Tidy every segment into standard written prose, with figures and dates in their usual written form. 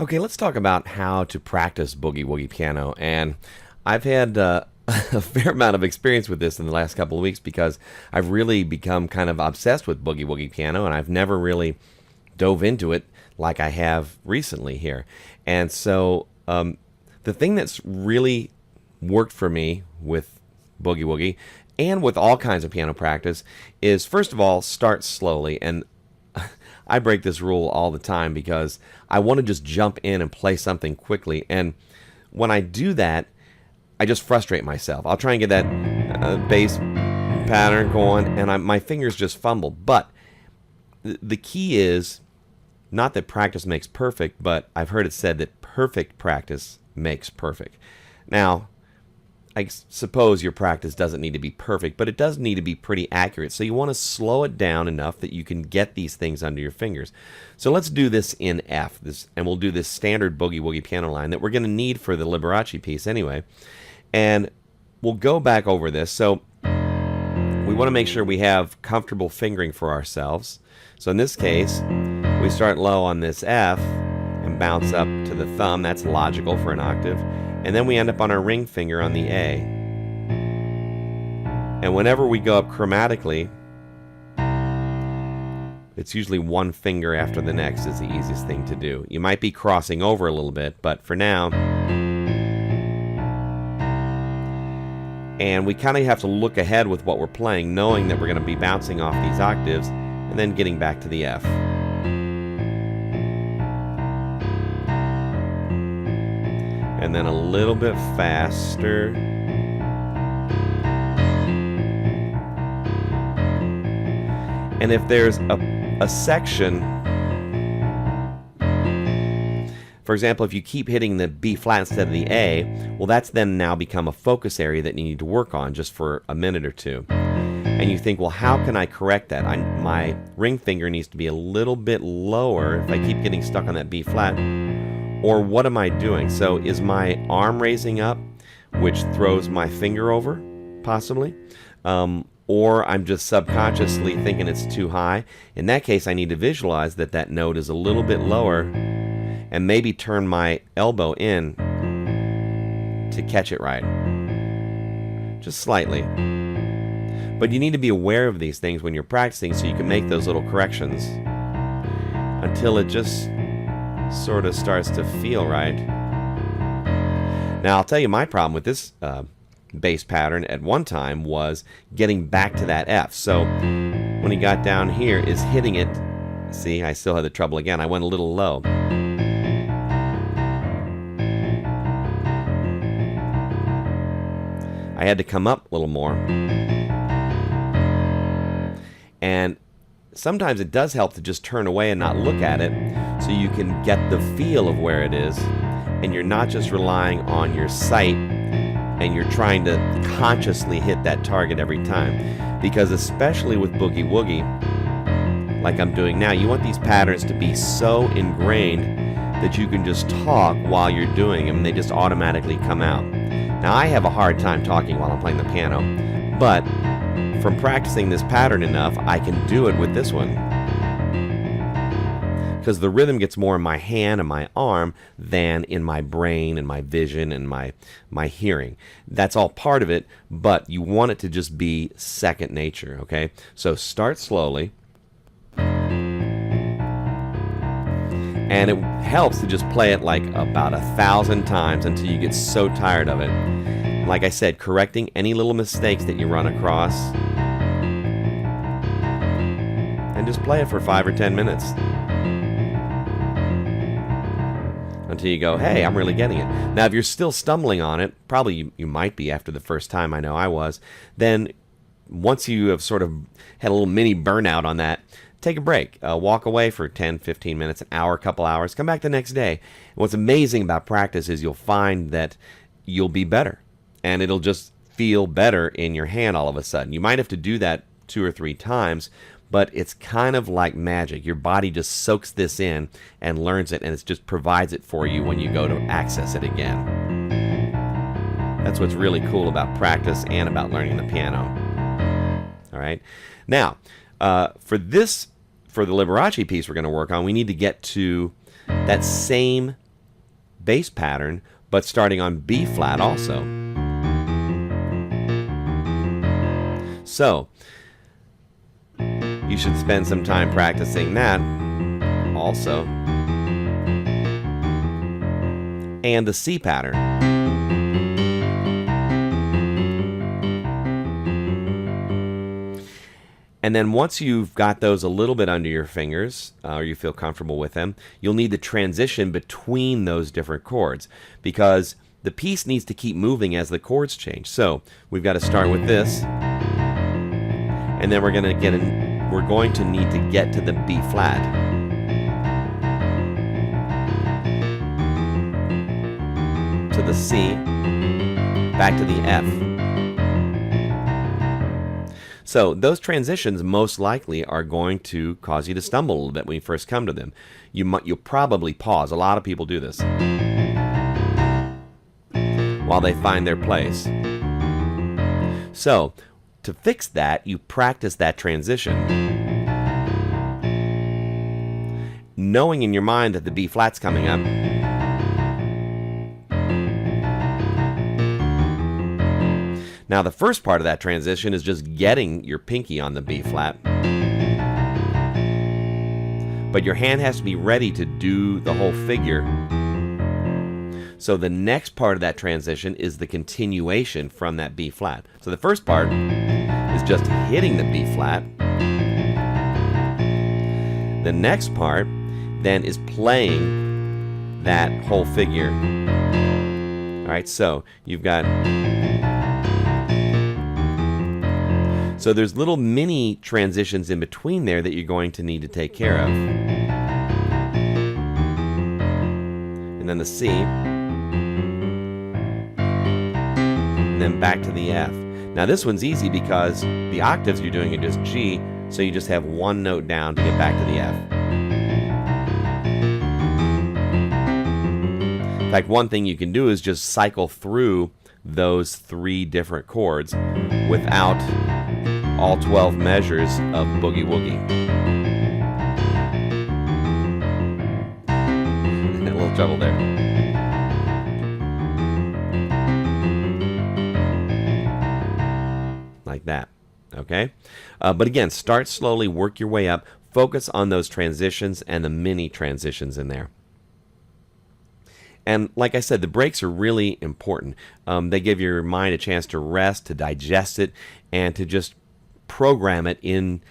Okay, let's talk about how to practice boogie woogie piano. And I've had a fair amount of experience with this in the last couple of weeks because I've really become kind of obsessed with boogie woogie piano, and I've never really dove into it like I have recently here. And so the thing that's really worked for me with boogie woogie and with all kinds of piano practice is, first of all, start slowly. And I break this rule all the time because I want to just jump in and play something quickly. And when I do that, I just frustrate myself. I'll try and get that bass pattern going, and my fingers just fumble. But the key is not that practice makes perfect, but I've heard it said that perfect practice makes perfect. Now, I suppose your practice doesn't need to be perfect, but it does need to be pretty accurate. So you want to slow it down enough that you can get these things under your fingers. So let's do this in F, and we'll do this standard boogie woogie piano line that we're going to need for the Liberace piece anyway. And we'll go back over this. So we want to make sure we have comfortable fingering for ourselves. So in this case, we start low on this F and bounce up to the thumb. That's logical for an octave. And then we end up on our ring finger on the A. And whenever we go up chromatically, it's usually one finger after the next is the easiest thing to do. You might be crossing over a little bit, but for now, and we kind of have to look ahead with what we're playing, knowing that we're going to be bouncing off these octaves and then getting back to the F. And then a little bit faster. And if there's a section, for example, if you keep hitting the B flat instead of the A, well, that's then now become a focus area that you need to work on just for a minute or two. And you think, well, how can I correct that? My ring finger needs to be a little bit lower if I keep getting stuck on that B flat. Or what am I doing? So is my arm raising up, which throws my finger over, possibly? Or I'm just subconsciously thinking it's too high. In that case, I need to visualize that that note is a little bit lower and maybe turn my elbow in to catch it right. Just slightly. But you need to be aware of these things when you're practicing so you can make those little corrections until it just sort of starts to feel right. Now, I'll tell you my problem with this bass pattern at one time was getting back to that F. So when he got down here is hitting it. See, I still had the trouble again. I went a little low. I had to come up a little more. And sometimes it does help to just turn away and not look at it so you can get the feel of where it is, and you're not just relying on your sight and you're trying to consciously hit that target every time. Because especially with boogie woogie, like I'm doing now, you want these patterns to be so ingrained that you can just talk while you're doing them and they just automatically come out. Now, I have a hard time talking while I'm playing the piano, but from practicing this pattern enough, I can do it with this one. Because the rhythm gets more in my hand and my arm than in my brain and my vision and my hearing. That's all part of it, but you want it to just be second nature, okay? So start slowly. And it helps to just play it like about 1,000 times until you get so tired of it. Like I said, correcting any little mistakes that you run across. And just play it for 5 or 10 minutes. Until you go, hey, I'm really getting it. Now, if you're still stumbling on it, probably you might be after the first time, I know I was, then once you have sort of had a little mini burnout on that, take a break. Walk away for 10, 15 minutes, an hour, a couple hours. Come back the next day. And what's amazing about practice is you'll find that you'll be better. And it'll just feel better in your hand all of a sudden. You might have to do that 2 or 3 times, but it's kind of like magic. Your body just soaks this in and learns it, and it just provides it for you when you go to access it again. That's what's really cool about practice and about learning the piano. All right. Now, for the Liberace piece we're going to work on, we need to get to that same bass pattern, but starting on B flat also. So, you should spend some time practicing that also. And the C pattern. And then once you've got those a little bit under your fingers, or you feel comfortable with them, you'll need the transition between those different chords, because the piece needs to keep moving as the chords change. So we've got to start with this, and then we're going to need to get to the B flat. To the C, back to the F. So those transitions most likely are going to cause you to stumble a little bit when you first come to them. You'll probably pause. A lot of people do this while they find their place. So to fix that, you practice that transition, knowing in your mind that the B flat's coming up. Now the first part of that transition is just getting your pinky on the B flat. But your hand has to be ready to do the whole figure. So the next part of that transition is the continuation from that B flat. So the first part is just hitting the B flat. The next part then is playing that whole figure. All right, so you've got... So there's little mini transitions in between there that you're going to need to take care of. And then the C. And then back to the F. Now this one's easy because the octaves you're doing are just G, so you just have one note down to get back to the F. In fact, one thing you can do is just cycle through those 3 different chords without all 12 measures of Boogie Woogie. A little trouble there. Like that, okay? But again, start slowly, work your way up, focus on those transitions and the mini transitions in there. And like I said, the breaks are really important. They give your mind a chance to rest, to digest it, and to just program it in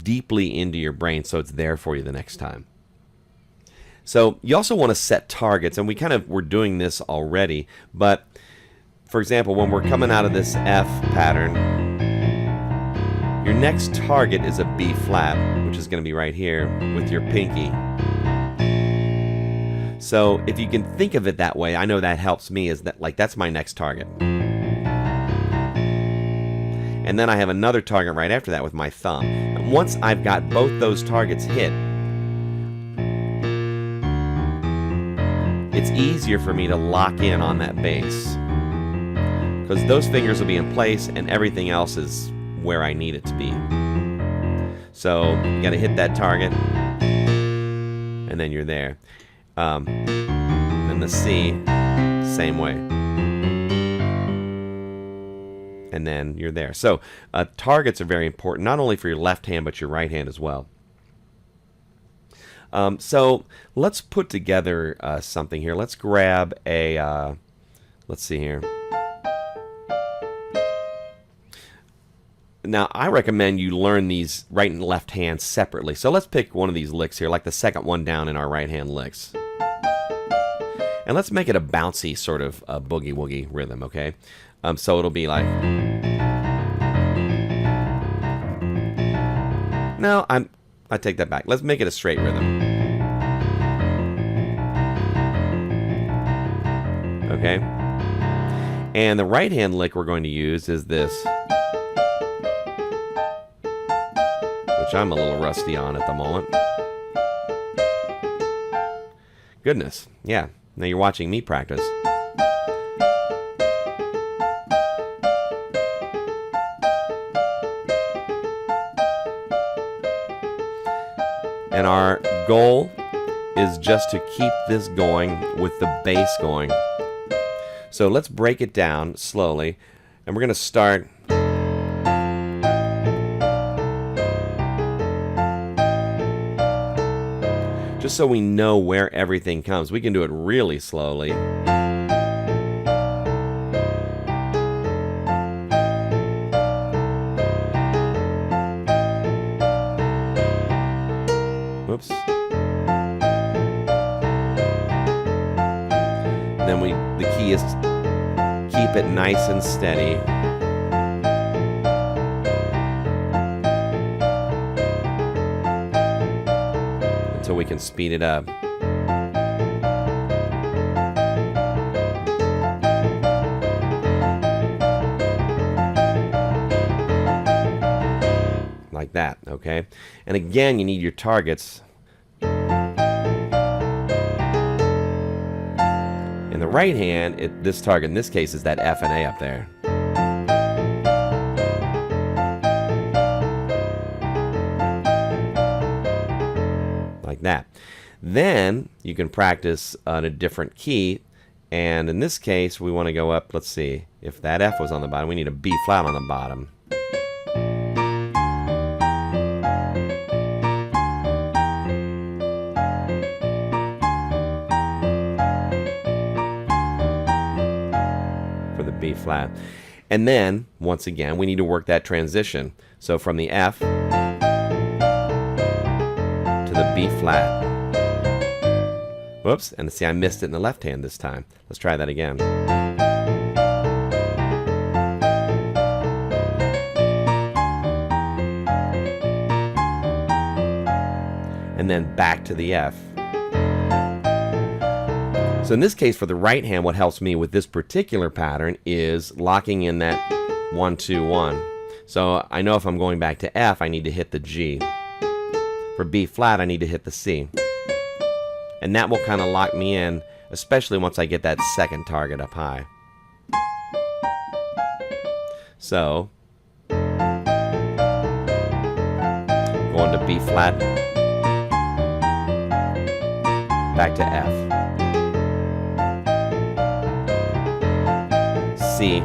deeply into your brain so it's there for you the next time. So you also want to set targets, and we're doing this already, but for example, when we're coming out of this F pattern, your next target is a B flat, which is going to be right here with your pinky. So if you can think of it that way, I know that helps me, is that that's my next target. And then I have another target right after that with my thumb. And once I've got both those targets hit, it's easier for me to lock in on that bass, because those fingers will be in place and everything else is where I need it to be. So you got to hit that target, and then you're there. And the C, same way. And then you're there. So targets are very important, not only for your left hand, but your right hand as well. So let's put together something here. Let's grab a, let's see here. Now, I recommend you learn these right and left hands separately. So let's pick one of these licks here, like the second one down in our right hand licks. And let's make it a bouncy sort of boogie woogie rhythm, okay? So it'll be like... No, I take that back. Let's make it a straight rhythm. Okay? And the right hand lick we're going to use is this, which I'm a little rusty on at the moment. Goodness, yeah. Now you're watching me practice. And our goal is just to keep this going with the bass going. So let's break it down slowly, and we're going to start just so we know where everything comes. We can do it really slowly. Whoops. Then the key is to keep it nice and steady. Until we can speed it up. Like that, okay? And again, you need your targets. In the right hand, this target in this case is that F and A up there. Like that. Then you can practice on a different key, and in this case we want to go up. Let's see, if that F was on the bottom, we need a B flat on the bottom. For the B flat. And then once again we need to work that transition. So from the F to the B flat. Whoops, and see, I missed it in the left hand this time. Let's try that again. And then back to the F. So in this case, for the right hand, what helps me with this particular pattern is locking in that 1, 2, 1. So I know if I'm going back to F, I need to hit the G. For B flat, I need to hit the C. And that will kind of lock me in, especially once I get that second target up high. So, going to B flat, back to F, C.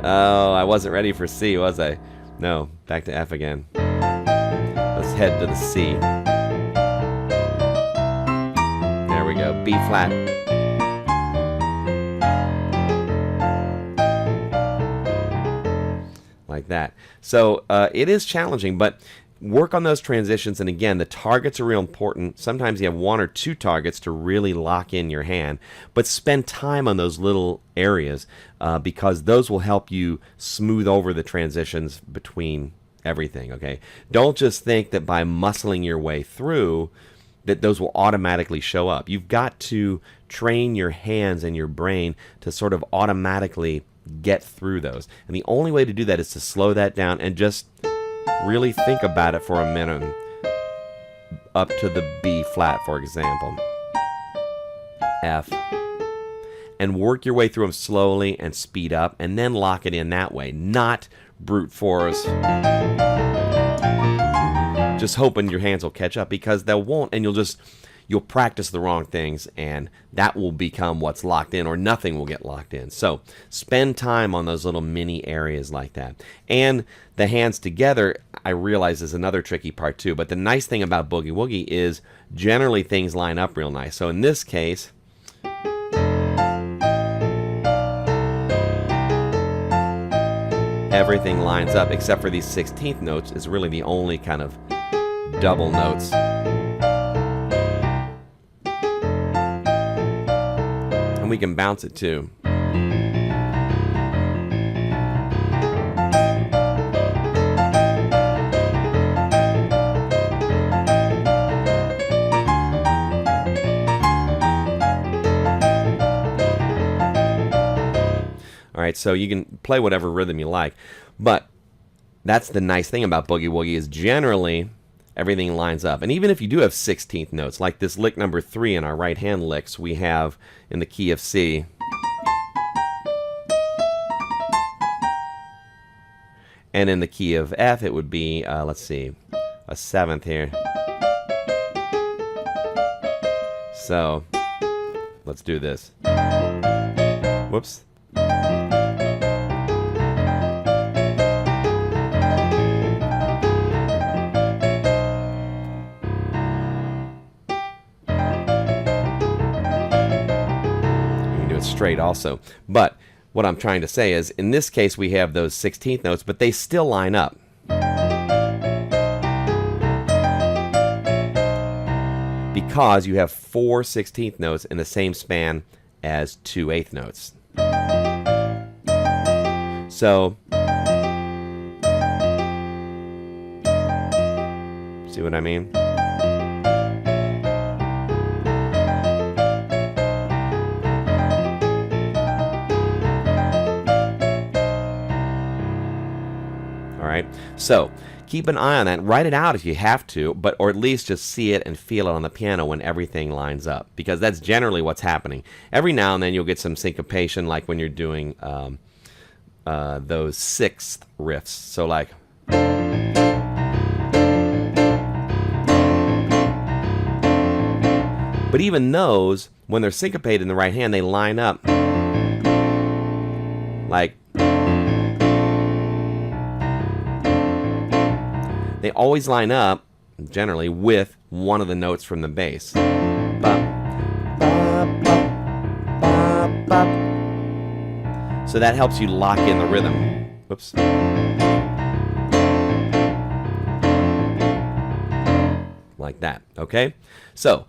Oh, I wasn't ready for C, was I? No, back to F again. Let's head to the C. There we go, B flat. Like that. So it is challenging, but work on those transitions. And again, the targets are real important. Sometimes you have 1 or 2 targets to really lock in your hand, but spend time on those little areas because those will help you smooth over the transitions between everything. Okay, don't just think that by muscling your way through that those will automatically show up. You've got to train your hands and your brain to sort of automatically get through those. And the only way to do that is to slow that down and just really think about it for a minute. Up to the B flat, for example. F. And work your way through them slowly and speed up and then lock it in that way, not brute force. Just hoping your hands will catch up, because they won't, and you'll practice the wrong things, and that will become what's locked in, or nothing will get locked in. So spend time on those little mini areas like that. And the hands together, I realize, is another tricky part too. But the nice thing about Boogie Woogie is generally things line up real nice. So in this case, everything lines up except for these 16th notes is really the only kind of double notes. And we can bounce it too. All right, so you can play whatever rhythm you like, but that's the nice thing about Boogie Woogie is generally everything lines up. And even if you do have 16th notes, like this lick number 3 in our right hand licks, we have in the key of C. And in the key of F, it would be, let's see, a 7th here. So let's do this. Whoops. Straight also. But what I'm trying to say is, in this case we have those 16th notes, but they still line up. Because you have 4 16th notes in the same span as 2 8th notes. So, see what I mean? Alright, so keep an eye on that. Write it out if you have to, but or at least just see it and feel it on the piano when everything lines up, because that's generally what's happening. Every now and then you'll get some syncopation, like when you're doing those 6th riffs. So like, but even those, when they're syncopated in the right hand, they line up like, they always line up, generally, with one of the notes from the bass. So that helps you lock in the rhythm. Whoops. Like that, okay? So,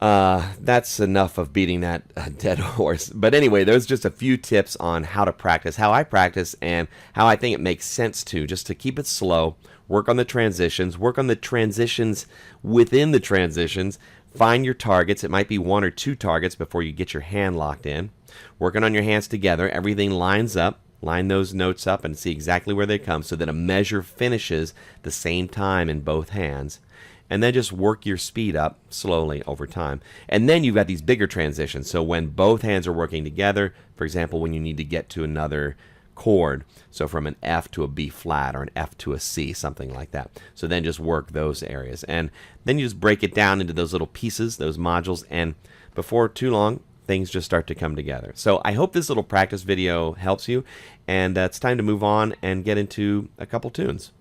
that's enough of beating that dead horse. But anyway, there's just a few tips on how to practice, how I practice, and how I think it makes sense to, just to keep it slow, work on the transitions within the transitions, find your targets. It might be 1 or 2 targets before you get your hand locked in. Working on your hands together, everything lines up. Line those notes up and see exactly where they come so that a measure finishes the same time in both hands. And then just work your speed up slowly over time. And then you've got these bigger transitions. So when both hands are working together, for example, when you need to get to another chord, so from an F to a B flat or an F to a C, something like that. So then just work those areas. And then you just break it down into those little pieces, those modules, and before too long, things just start to come together. So I hope this little practice video helps you, and it's time to move on and get into a couple tunes.